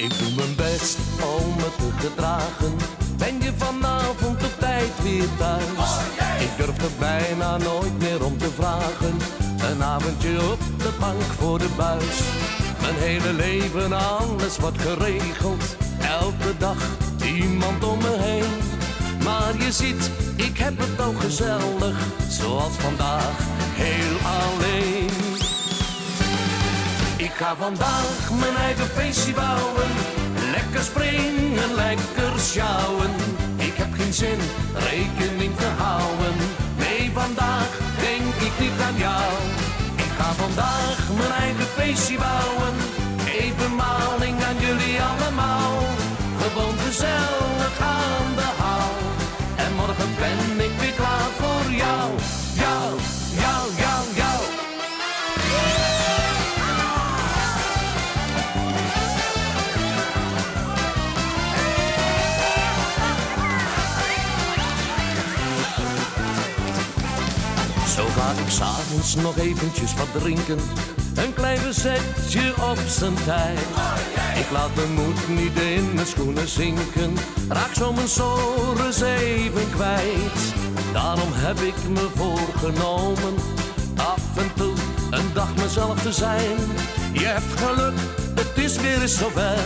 Ik doe mijn best om me te gedragen. Ben je vanavond op tijd weer thuis? Ik durf er bijna nooit meer om te vragen. Een avondje op de bank voor de buis. Mijn hele leven, alles wordt geregeld. Elke dag iemand om me heen. Maar je ziet, ik heb het ook gezellig. Zoals vandaag, heel alleen. Ik ga vandaag mijn eigen feestje bouwen. Lekker springen, lekker sjouwen. Ik heb geen zin rekening te houden. Nee, vandaag denk ik niet aan jou. Ik ga vandaag mijn eigen feestje bouwen. Even maling aan jullie allemaal. Gewoon gezellig aan de haal. En morgen ben ik weer klaar voor jou. Jou, jou, jou, jou. Zo ga ik 's avonds nog eventjes wat drinken. Een klein verzetje op zijn tijd. Ik laat de moed niet in mijn schoenen zinken. Raak zo mijn sores even kwijt. Daarom heb ik me voorgenomen af en toe een dag mezelf te zijn. Je hebt geluk, het is weer eens zover.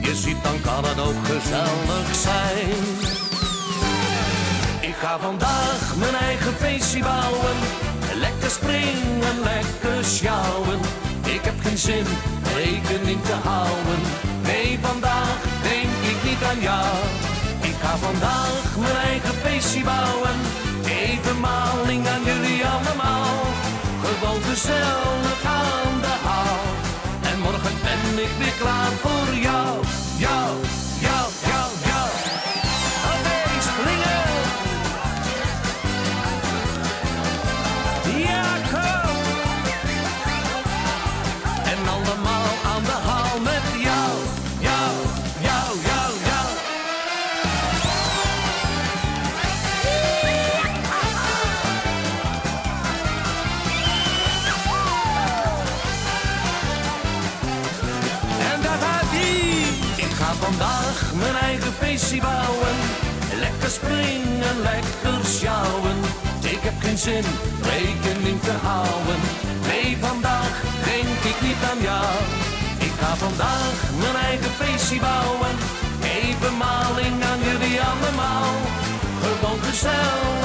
Je ziet, dan kan het ook gezellig zijn. Ik ga vandaag mijn eigen feestje bouwen. Lekker springen, lekker sjouwen. Ik heb geen zin rekening te houden. Nee, vandaag denk ik niet aan jou. Ik ga vandaag mijn eigen feestje bouwen. Even maling aan jullie allemaal. Gewoon gezellig aan de haal. En morgen ben ik weer klaar voor jou. Jou, jou, jou, jou. Oké, springen. Ja, kom! En allemaal aan de haal met jou, jou, jou, jou, jou. En daar gaat ie! Ik ga vandaag mijn eigen feestje bouwen. Lekker springen, lekker sjouwen. Ik heb geen zin rekening te houden. Nee, vandaag denk ik niet aan jou. Ik ga vandaag mijn eigen feestje bouwen. Even maling aan jullie allemaal. Gewoon gezellig